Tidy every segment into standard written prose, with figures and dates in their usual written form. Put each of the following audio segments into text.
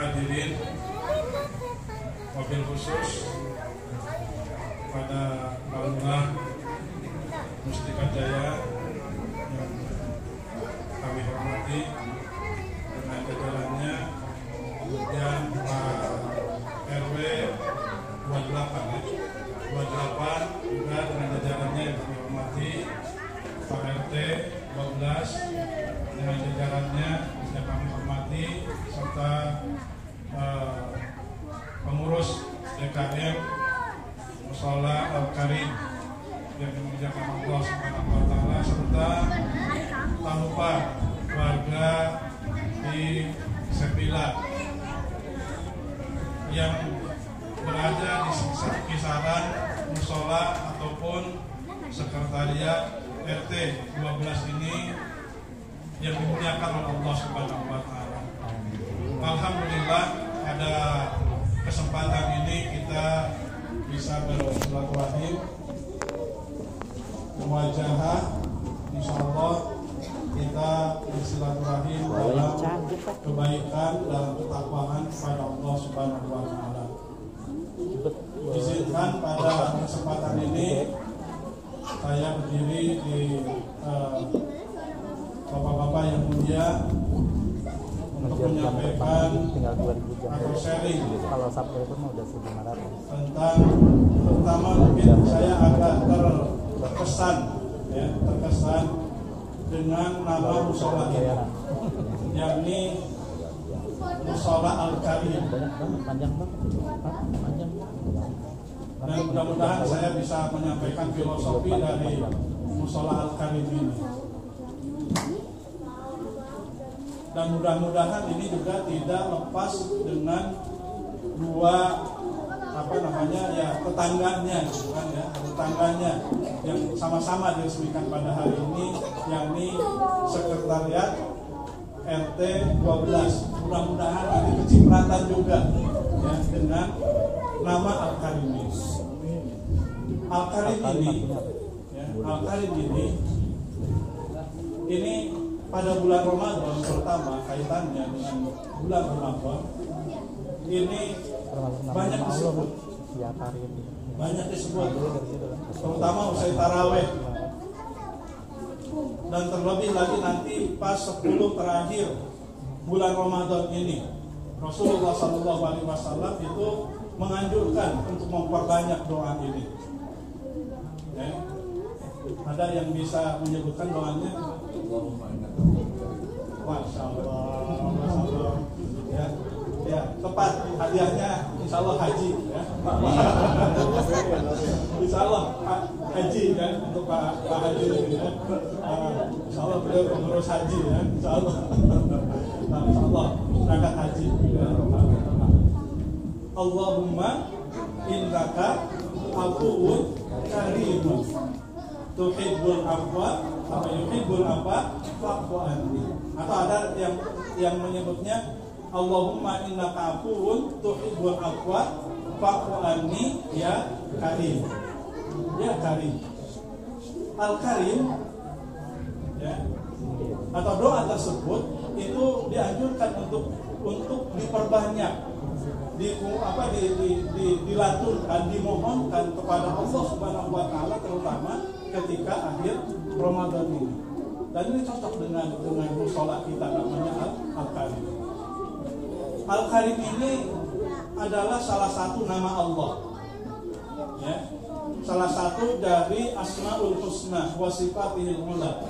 hadirin, wabil khusus pada Pak Lurah Mustika Jaya yang kami hormati dengan jajarannya, kemudian Pak RW 28 juga dengan jajarannya yang kami hormati, Pak RT 12 dengan jajarannya yang kami hormati, serta pengurus DKM Mushola Al-Karim yang dimuliakan Allah Subhanahu wa Ta'ala, serta tak lupa warga di Sepila yang berada di kisaran mushola ataupun sekretariat RT 12 ini yang dimuliakan oleh Allah Subhanahu wa Ta'ala. Alhamdulillah, pada kesempatan ini kita bisa bersilaturahim, muwajahah, insyaallah kita bersilaturahim dalam kebaikan, dalam ketakwaan kepada Allah Subhanahu wa Ta'ala. Izinkan pada kesempatan ini saya berdiri di bapak-bapak yang mulia untuk menyampaikan atau sharing kalau Sabtu itu udah 1.500 tentang, terutama mungkin saya agak terkesan dengan nama mushola ini, yakni Mushola Al-Karim. Panjang banget. Dan mudah-mudahan saya bisa menyampaikan filosofi dari Mushola Al-Karim ini. Dan mudah-mudahan ini juga tidak lepas dengan dua tetangganya, tetangganya yang sama-sama diresmikan pada hari ini, yakni sekretariat RT 12. Mudah-mudahan ini kecipratan juga ya dengan nama Al-Karim ini. Al-Karim ini pada bulan Ramadan, terutama kaitannya dengan bulan Ramadan ini banyak disebut, terutama usai taraweh, dan terlebih lagi nanti pas 10 terakhir bulan Ramadan ini. Rasulullah SAW itu menganjurkan untuk memperbanyak doa ini. Ya. Ada yang bisa menyebutkan doanya? Masya Allah. Ya, tepat, hadiahnya insya Allah haji ya. Insya Allah haji ya, untuk Pak Haji ini ya. Insya Allah beliau pengurus haji ya, insya Allah. Insya Allah berangkat haji ya. Allahumma innaka afuwun karimun tuhibbul afwa fa'fu anni. Atau ada yang menyebutnya Allahumma innaka afuwun tuhibbul afwa fa'fu anni ya karim. Ya karim. Al-Karim ya. Atau doa tersebut itu dianjurkan untuk diperbanyak, dilantunkan, dimohonkan kepada Allah Subhanahu wa Ta'ala, terutama ketika akhir Ramadan ini. Dan ini cocok dengan mushola kita, namanya Al-Karim. Al-Karim ini adalah salah satu nama Allah ya. Salah satu dari Asmaul Husna wa Sifatihil Ula,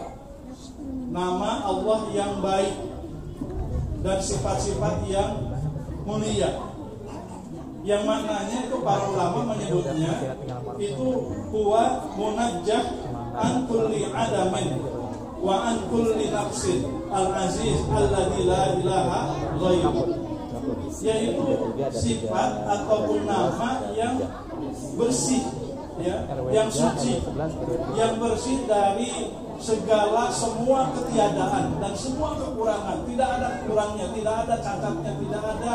nama Allah yang baik dan sifat-sifat yang mulia, yang maknanya itu para ulama menyebutnya itu huwa munajjah an kulli adamin wa an kulli nafsin al-aziz alladzi la ilaha ghairuh, yaitu sifat ataupun nama yang bersih ya, yang suci, yang bersih dari segala semua ketiadaan dan semua kekurangan. Tidak ada kurangnya, tidak ada cacatnya, tidak ada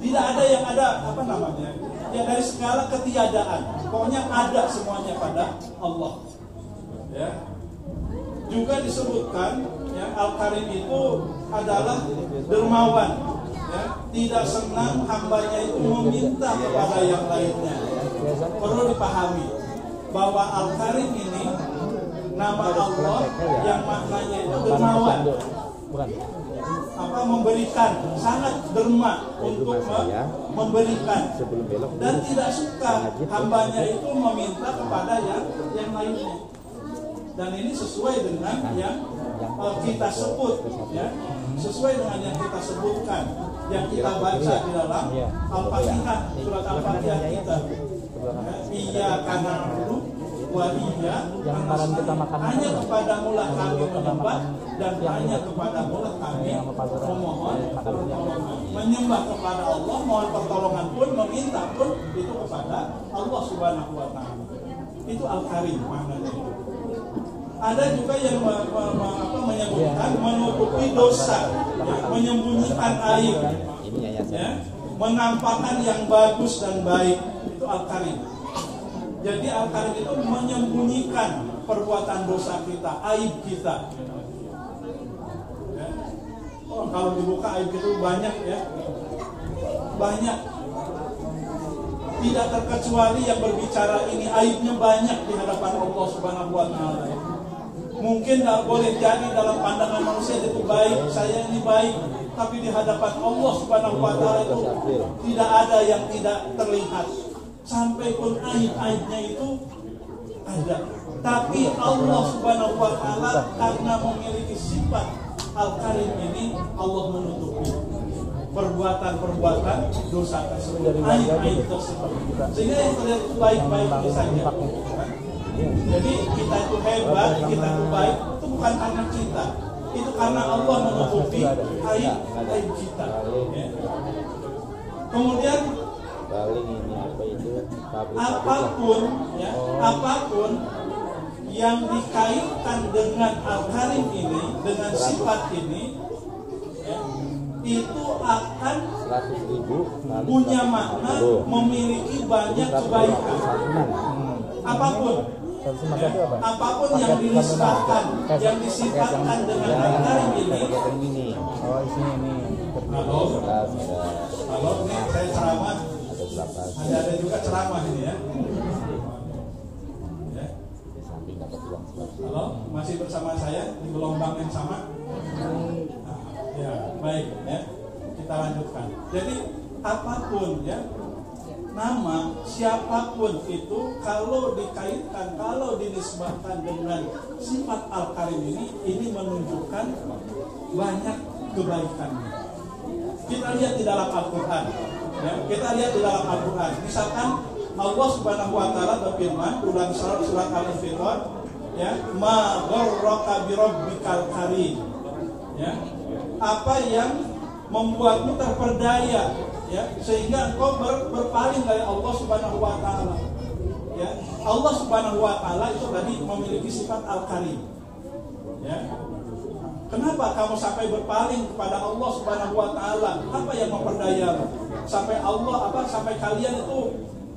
tidak ada yang ada ya, dari segala ketiadaan. Pokoknya ada semuanya pada Allah. Ya. Juga disebutkan ya, Al-Karim itu adalah dermawan, ya, tidak senang hambanya itu meminta kepada yang lainnya. Perlu dipahami bahwa Al-Karim ini nama Allah yang maknanya itu dermawan, memberikan, sangat derma untuk memberikan, dan tidak suka hambanya itu meminta kepada yang lainnya. Dan ini sesuai dengan yang kita sebut, ya, sesuai dengan yang kita sebutkan, yang kita baca di dalam Al-Fatihah, surat Al-Fatihah kita. Iya karena dulu, wahiyya hanya kepada mula kami menyembah, dan hanya kepada mula kami memohon pertolongan. Menyembah kepada Allah, mohon pertolongan pun, meminta pun itu kepada Allah Subhanahu wa Ta'ala. Itu Al-Karim maknanya. Ada juga yang menyebutkan menutupi dosa, ya, menyembunyikan aib, ya, menampakkan yang bagus dan baik, itu Al-Karim. Jadi Al-Karim itu menyembunyikan perbuatan dosa kita, aib kita. Ya. Oh, kalau dibuka aib itu banyak, ya, banyak. Tidak terkecuali yang berbicara ini aibnya banyak di hadapan Allah Subhanahu wa Ta'ala. Mungkin tidak boleh jadi dalam pandangan manusia itu baik, saya ini baik, tapi di hadapan Allah Subhanahu wa Ta'ala itu tidak ada yang tidak terlihat. Sampai pun aib-aibnya itu ada. Tapi Allah Subhanahu wa Ta'ala karena memiliki sifat Al-Karim ini, Allah menutupi perbuatan-perbuatan dosa tersebut, aib-aib tersebut, sehingga yang terlihat itu baik-baik saja. Jadi kita itu hebat, kita itu baik, itu bukan karena kita, itu karena Allah menutupi aib kita. Ya. Kemudian apapun, ya, apapun yang dikaitkan dengan Al-Karim ini, dengan sifat ini, ya, itu akan punya makna, memiliki banyak kebaikan. Apapun. Ya, apapun yang dinisbatkan, yang disifatkan dengan Al-Karim ini. Oh, isinya ini. Halo, ini saya ceramah. Ada juga ceramah ini, ya. Ya. Halo, masih bersama saya di gelombang yang sama. Ya, baik, ya. Kita lanjutkan. Jadi apapun, ya, nama siapapun itu kalau dikaitkan, kalau dinisbahkan dengan sifat Al-Karim ini menunjukkan banyak kebaikannya. Kita lihat di dalam Al-Quran, ya, kita lihat di dalam Al-Quran. Misalkan Allah Subhanahu wa Ta'ala berfirman dalam surat Al-Infitar, ya, ma gharraka bi rabbikal karim, ya, apa yang membuatmu terperdaya, ya, sehingga engkau berpaling dari Allah Subhanahu wa Ta'ala. Ya, Allah Subhanahu wa Ta'ala itu tadi memiliki sifat Al-Karim. Ya. Kenapa kamu sampai berpaling kepada Allah Subhanahu wa Ta'ala? Apa yang memperdayamu? Sampai sampai kalian itu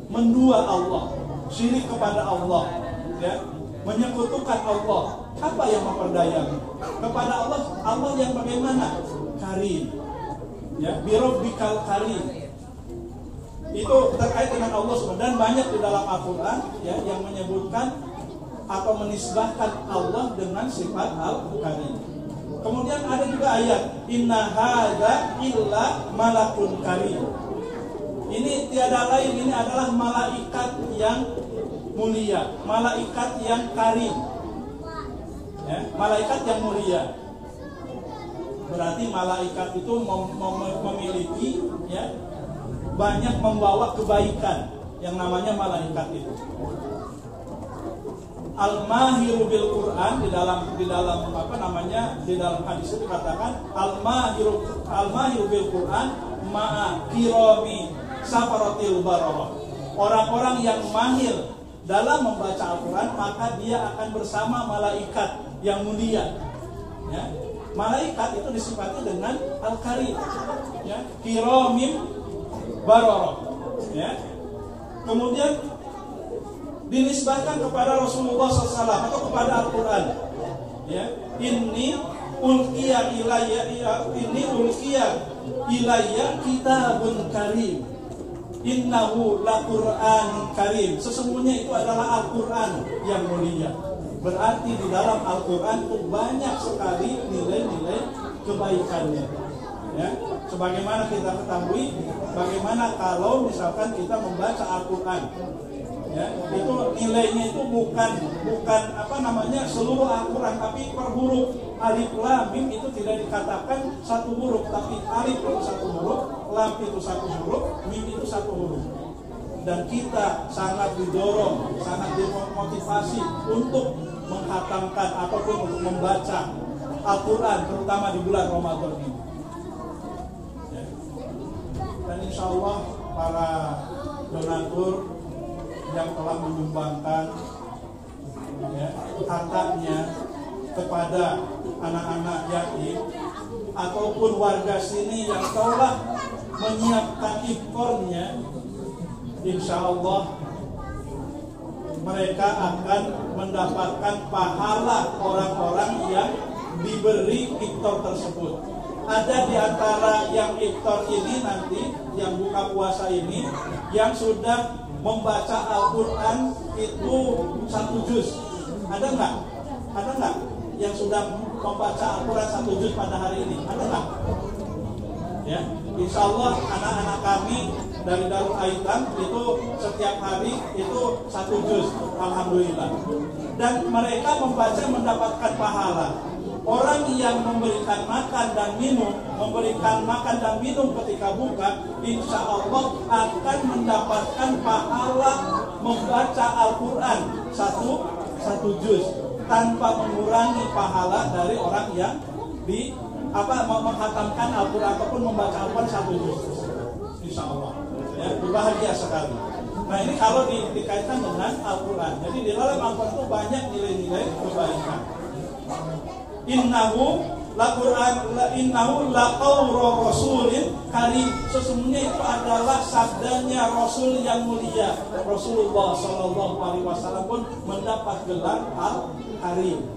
mendua Allah, syirik kepada Allah, ya, menyekutukan Allah. Apa yang memperdayamu? Kepada Allah yang bagaimana? Karim. Ya, birabbikal karim. Itu terkait dengan Allah SWT, dan banyak di dalam Al-Quran, ya, yang menyebutkan atau menisbahkan Allah dengan sifat Al-Karim. Kemudian ada juga ayat inna hadza illa malakun karim. Ini tiada lain, ini adalah malaikat yang mulia, malaikat yang karim, ya, malaikat yang mulia. Berarti malaikat itu memiliki, ya, banyak membawa kebaikan yang namanya malaikat itu. Al-mahiru bil Quran di dalam di dalam hadis itu dikatakan al-mahiru bil Quran ma'a kirami safaratil bararah. Orang-orang yang mahir dalam membaca Al-Quran maka dia akan bersama malaikat yang mulia. Ya. Malaikat itu disifati dengan Al-Karim, ya, kiramim bararah, ya. Kemudian dinisbahkan kepada Rasulullah SAW atau kepada Al-Quran, ya, inni ulqiya ilayya kitabun karim. Innahu laqur'anun karim. Sesungguhnya itu adalah Al-Qur'an yang mulia. Berarti di dalam Al-Qur'an itu banyak sekali nilai-nilai kebaikannya. Ya, sebagaimana kita ketahui, bagaimana kalau misalkan kita membaca Al-Qur'an, ya, itu nilainya itu bukan seluruh Al-Qur'an, tapi per huruf. Alif lam mim itu tidak dikatakan satu huruf, tapi alif itu satu huruf, lam itu satu huruf, mim itu satu huruf. Dan kita sangat didorong, sangat dimotivasi untuk menghatamkan ataupun untuk membaca Al-Quran, terutama di bulan Ramadan ini. Ya. Dan insya Allah para donatur yang telah menyumbangkan hartanya kepada anak-anak yatim ataupun warga sini yang telah menyiapkan iftarnya, insya Allah mereka akan mendapatkan pahala orang-orang yang diberi iftar tersebut. Ada di antara yang iftar ini nanti, yang buka puasa ini, yang sudah membaca Al-Quran itu 1 juz. Ada nggak? Ada nggak yang sudah membaca Al-Quran 1 juz pada hari ini? Ada nggak? Ya, insya Allah anak-anak kami dari Darul Aitam itu setiap hari itu 1 juz, alhamdulillah. Dan mereka membaca mendapatkan pahala. Orang yang memberikan makan dan minum ketika buka, insya Allah akan mendapatkan pahala membaca Al-Quran 1 juz tanpa mengurangi pahala dari orang yang menghatamkan Al-Quran ataupun membaca Al-Quran 1 juz. Insya Allah, ya, bahagia sekali. Nah ini kalau dikaitkan dengan Al-Quran. Jadi di dalam Al-Quran itu banyak nilai-nilai kebaikan. Innahu laqawru rasulin karim. Sesungguhnya itu adalah sabdanya Rasul yang mulia. Rasulullah SAW pun mendapat gelar Al-Karim.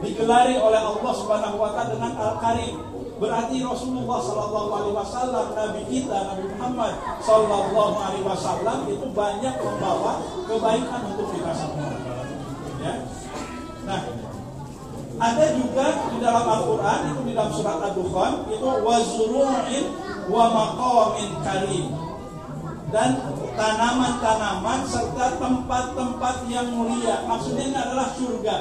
Digelari oleh Allah Subhanahu wa Ta'ala dengan Al-Karim. Berarti Rasulullah SAW, Nabi kita, Nabi Muhammad SAW itu banyak membawa kebaikan untuk kita semua. Ya. Nah, ada juga di dalam Al-Quran, itu di dalam surat Ad-Dukhan, itu wazuru'in wa maqamin karim. Dan tanaman-tanaman serta tempat-tempat yang mulia. Maksudnya ini adalah surga.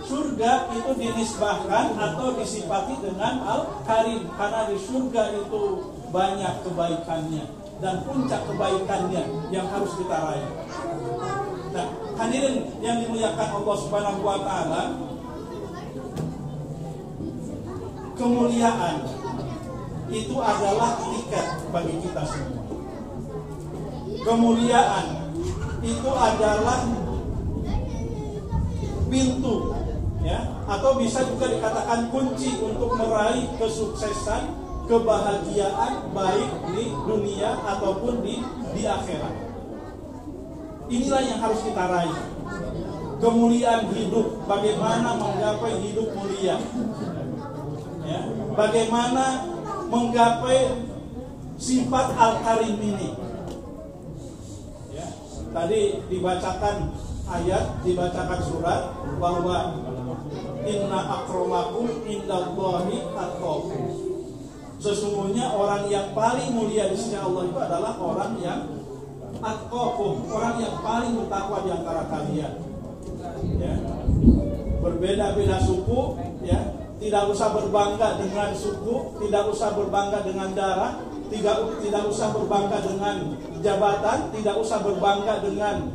Surga itu dinisbahkan atau disifati dengan Al-Karim, karena di surga itu banyak kebaikannya dan puncak kebaikannya yang harus kita raih. Nah, hadirin yang dimuliakan Allah Subhanahu wa Ta'ala, kemuliaan itu adalah tiket bagi kita semua. Kemuliaan itu adalah pintu, ya, atau bisa juga dikatakan kunci untuk meraih kesuksesan, kebahagiaan baik di dunia ataupun di akhirat. Inilah yang harus kita raih. Kemuliaan hidup, bagaimana menggapai hidup mulia. Ya, bagaimana menggapai sifat Al-Karim ini. Ya, tadi dibacakan ayat, dibacakan surat bahwa inna akramakum indallahi atqakum. Sesungguhnya orang yang paling mulia di sisi Allah itu adalah orang yang atqakum, orang yang paling bertakwa di antara kalian. Ya. Berbeda-beda suku, ya. Tidak usah berbangga dengan suku, tidak usah berbangga dengan darah, tidak usah berbangga dengan jabatan, tidak usah berbangga dengan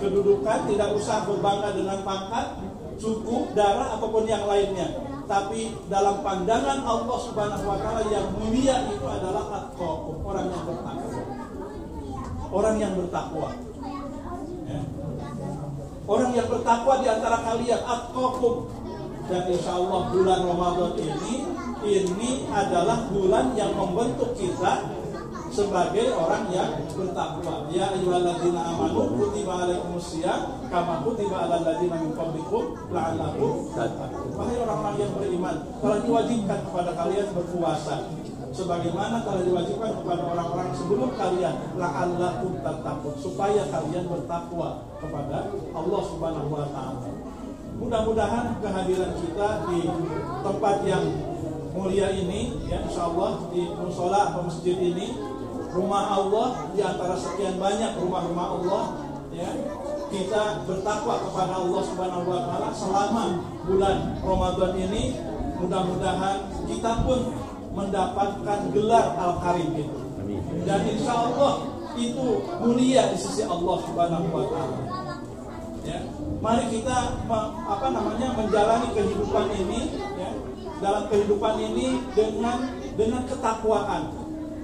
kedudukan, tidak usah berbangga dengan pangkat, suku, darah ataupun yang lainnya. Tapi dalam pandangan Allah Subhanahu wa Ta'ala yang mulia itu adalah atqakum, orang yang bertakwa. Orang yang bertakwa. Ya. Orang yang bertakwa di antara kalian atqakum. Dan insya Allah bulan Ramadan ini adalah bulan yang membentuk kita sebagai orang yang bertakwa. Ya ayyuhalladzina amanu kutiba alaikumusiyam kama kutiba alal ladzina min qablikum la'allakum tattaqun. Wahai orang-orang yang beriman, telah diwajibkan kepada kalian berpuasa sebagaimana telah diwajibkan kepada orang-orang sebelum kalian, la'allakum tattaqun, supaya kalian bertakwa kepada Allah Subhanahu wa taala. Mudah-mudahan kehadiran kita di tempat yang mulia ini, ya insyaallah di mushola atau masjid ini, rumah Allah di antara sekian banyak rumah-rumah Allah, ya, kita bertakwa kepada Allah Subhanahu wa taala selama bulan Ramadan ini. Mudah-mudahan kita pun mendapatkan gelar Al-Karim itu. Dan insya Allah itu mulia di sisi Allah Subhanahu wa taala. Ya, mari kita menjalani kehidupan ini, ya, dalam kehidupan ini dengan ketakwaan,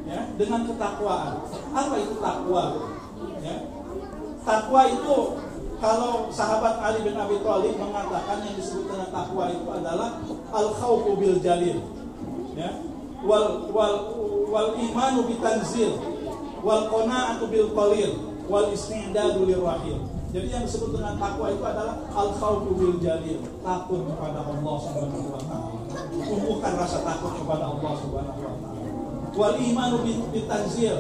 ya, dengan ketakwaan. Apa itu takwa? Ya, takwa itu kalau sahabat Ali bin Abi Thalib mengatakan yang disebut dengan takwa itu adalah al-khawfu bil jalil, ya, wal imanu bitanzil, wal qana'atu bil qalil, wal istidadu lirrahil. Jadi yang disebut dengan takwa itu adalah al-khawfu bil jalil, takut kepada Allah Subhanahu wa taala. Tumbuhkan rasa takut kepada Allah Subhanahu wa taala. Wal imanu bitanzil,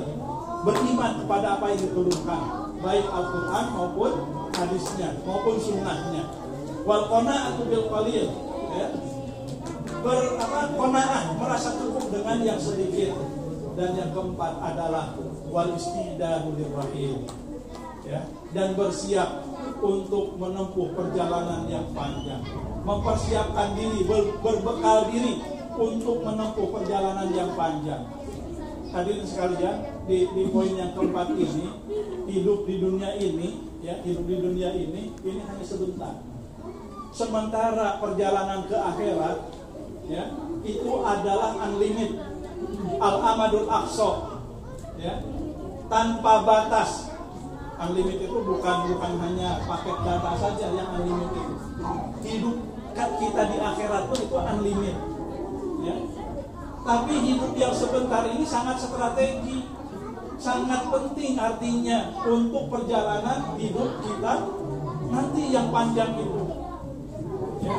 beriman kepada apa yang diturunkan, baik Al-Qur'an maupun hadisnya maupun sunnahnya. Wal qana'atu bil qalil, ya, qanaah, merasa cukup dengan yang sedikit. Dan yang keempat adalah wal istidadu lirrahil, ya, dan bersiap untuk menempuh perjalanan yang panjang, mempersiapkan diri, berbekal diri untuk menempuh perjalanan yang panjang. Hadirin sekalian, di poin yang keempat ini, hidup di dunia ini, ya, hidup di dunia ini hanya sebentar. Sementara perjalanan ke akhirat, ya, itu adalah unlimited, al-amadul aqsa, ya, tanpa batas. Unlimited itu bukan hanya paket data saja yang unlimited. Hidup kita di akhirat pun itu unlimited, ya. Tapi hidup yang sebentar ini sangat strategi, sangat penting artinya untuk perjalanan hidup kita nanti yang panjang itu, ya.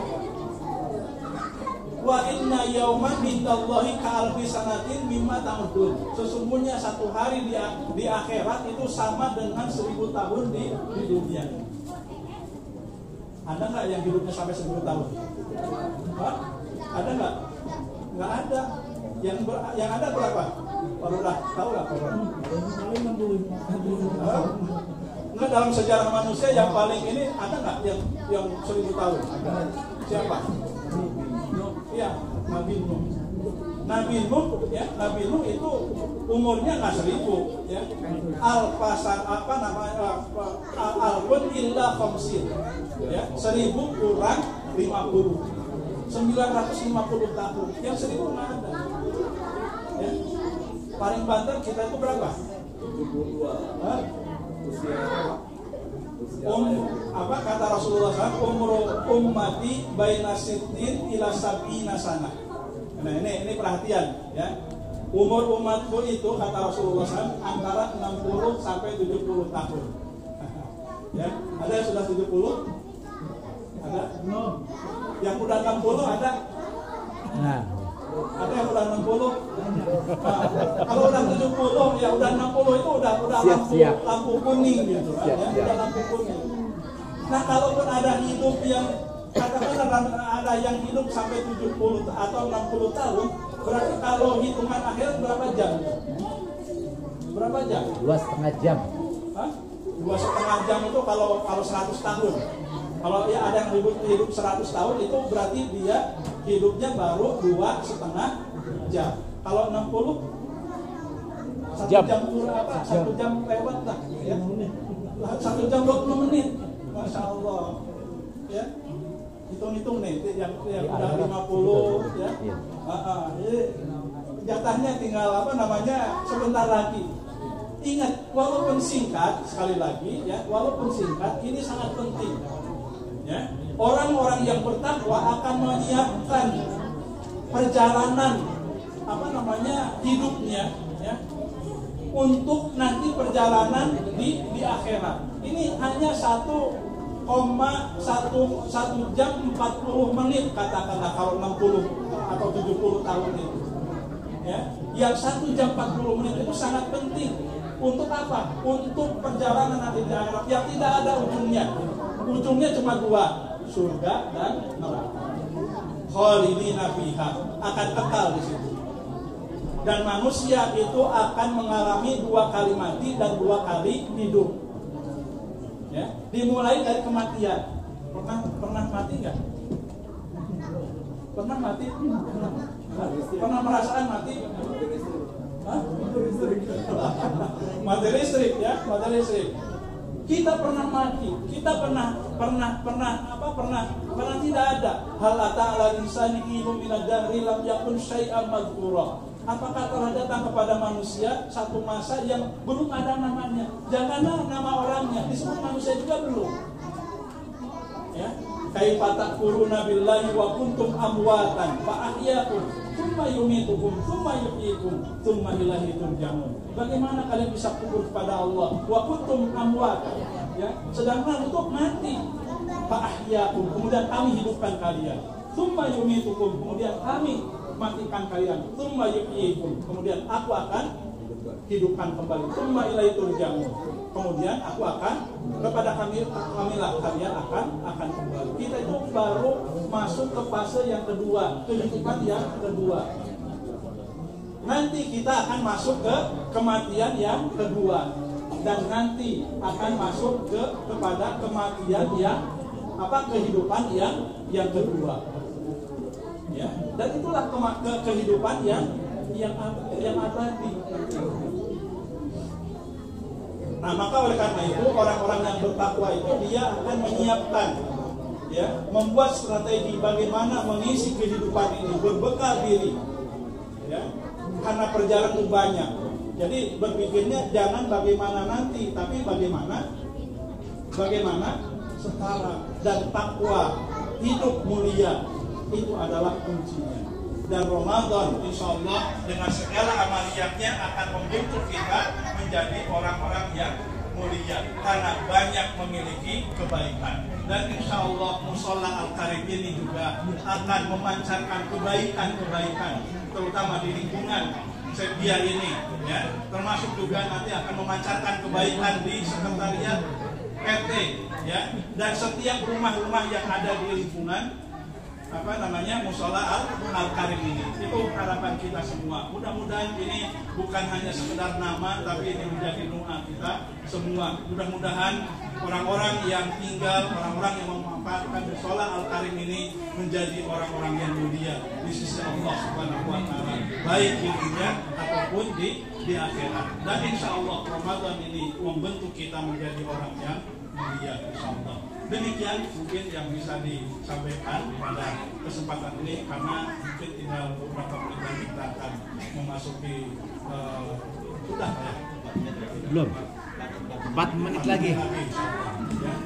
Wa inna yauman indallahi ka'alfi sanatin mimma ta'udun. Sesungguhnya satu hari di akhirat itu sama dengan 1000 tahun di dunia. Ada nggak yang hidupnya sampai 1000 tahun? Hah? Ada nggak? Nggak ada. Yang ada berapa? Kalau udah tahu nggak? Nggak, dalam sejarah manusia yang paling ini ada nggak yang 1000 tahun? Siapa? Ya, Nabi Nuh. Nabi Nuh itu umurnya nggak 1000, ya. Alpun illa khamsin, ya, 1000 kurang 50, 950 tahun. Yang 1000 nggak ada, ya. Paling banter kita itu berapa? 72. Kata Rasulullah SAW, umur ummati baina sittin ila sab'ina sana. Nah ini perhatian, ya. Umur umatku itu kata Rasulullah SAW antara 60 sampai 70 tahun. Ya, ada yang sudah 70? Ada? No. Yang udah 60 ada? Nah. Ada yang udah 60? Nah, kalau udah 70, ya udah 60 itu udah lampu kuning gitu, ya, udah lampu kuning. Nah, kalaupun ada hidup yang katakan ada yang hidup sampai 70 atau 60 tahun, berarti kalau hitungan akhir berapa jam? Berapa jam? 2,5 jam. Hah? 2,5 jam itu kalau 100 tahun. Kalau ya ada yang hidup 100 tahun itu berarti dia hidupnya baru 2,5 jam. Kalau 60 1 jam berapa? 1 jam lewat lah, ya. 1 jam 20 menit. Masya Allah, ya. Hitung-hitung nih yang udah 50, ya. Jadi jatahnya tinggal sebentar lagi. Ingat, walaupun singkat, sekali lagi, ya, walaupun singkat, ini sangat penting. Ya, orang-orang yang bertakwa akan menyiapkan perjalanan hidupnya, ya, untuk nanti perjalanan di akhirat. Ini hanya 1,1 jam 40 menit katakanlah kalau 60 atau 70 tahun itu. Ya, yang 1 jam 40 menit itu sangat penting. Untuk apa? Untuk perjalanan nanti di akhirat yang tidak ada ujungnya. Ujungnya cuma 2, surga dan neraka. Khalidina fiha, akan kekal di situ. Dan manusia itu akan mengalami 2 kali mati dan 2 kali hidup. Ya, dimulai dari kematian. Pernah mati nggak? Pernah mati? Pernah merasakan mati? Hah? Mati listrik ya, mati listrik. Kita pernah mati, kita pernah tidak ada. Hal ta'ala insani ilmu minad dari lam yakun syai'an madhkura. Apakah telah datang kepada manusia satu masa yang belum ada namanya? Janganlah nama orangnya, disebut manusia juga belum. Ya, kaifa takfuruna billahi wa kuntum amwatan fa ahyaakum tsumma yumitukum tsumma yuhyikum tsumma ilaihi turja'un. Bagaimana kalian bisa kufur kepada Allah wa kuntum amwatan, ya, sedangkan untuk mati, fa ahyaakum, kemudian kami hidupkan kalian, tsumma yumitukum, kemudian kami matikan kalian, tsumma yuhyikum, kemudian aku akan hidupkan kembali, tsumma ilaihi turja'un, kemudian aku akan kepada kamilah kalian akan kembali. Kita itu baru masuk ke fase yang kedua, kehidupan yang kedua. Nanti kita akan masuk ke kematian yang kedua, dan nanti akan masuk kepada kematian yang kehidupan yang kedua. Ya, dan itulah kehidupan yang abadi. Nah, maka oleh karena itu orang-orang yang bertakwa itu dia akan menyiapkan, ya, membuat strategi bagaimana mengisi kehidupan ini, berbekal diri, ya, karena perjalanan itu banyak. Jadi berpikirnya jangan bagaimana nanti, tapi bagaimana sekarang. Dan takwa, hidup mulia itu adalah kuncinya. Dan Ramadan insya Allah dengan segala amaliyatnya akan membentuk kita menjadi orang-orang yang mulia karena banyak memiliki kebaikan. Dan insya Allah Mushola Al-Karim ini juga akan memancarkan kebaikan-kebaikan, terutama di lingkungan sedia ini, ya, termasuk juga nanti akan memancarkan kebaikan di sekretariat RT, ya, dan setiap rumah-rumah yang ada di lingkungan Mushola Al-Karim ini. Itu harapan kita semua. Mudah-mudahan ini bukan hanya sekedar nama, tapi ini menjadi doa kita semua. Mudah-mudahan orang-orang yang tinggal, orang-orang yang memanfaatkan Mushola Al-Karim ini menjadi orang-orang yang mulia di sisi Allah Subhanahu wa Ta'ala, baik di dunia ataupun di akhirat. Dan insya Allah Ramadan ini membentuk kita menjadi orang yang mulia, insya Allah. Demikian mungkin yang bisa disampaikan pada kesempatan ini, karena mungkin tinggal beberapa menit lagi kita akan memasuki sudah ya? Belum 4 menit lagi. Ya.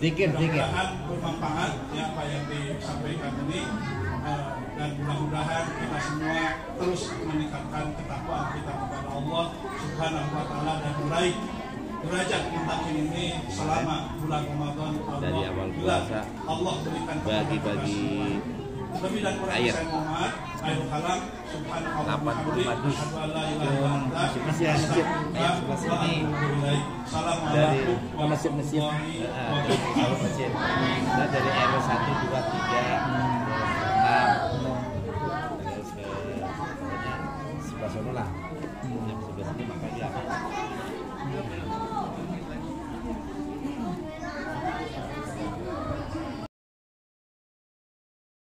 Mudah-mudahan bermanfaat ya apa yang disampaikan ini, dan mudah-mudahan kita semua terus meningkatkan ketakwaan kita kepada Allah Subhanahu wa Ta'ala dan meraih derajat mutakin ini selama bulan Ramadan. Dari awal puasa Allah berikan bagi-bagi lebih dan kurang air. Saya Muhammad Airul Kalam Subhanallah dari masjid-masjid dari RW 1, 2, 3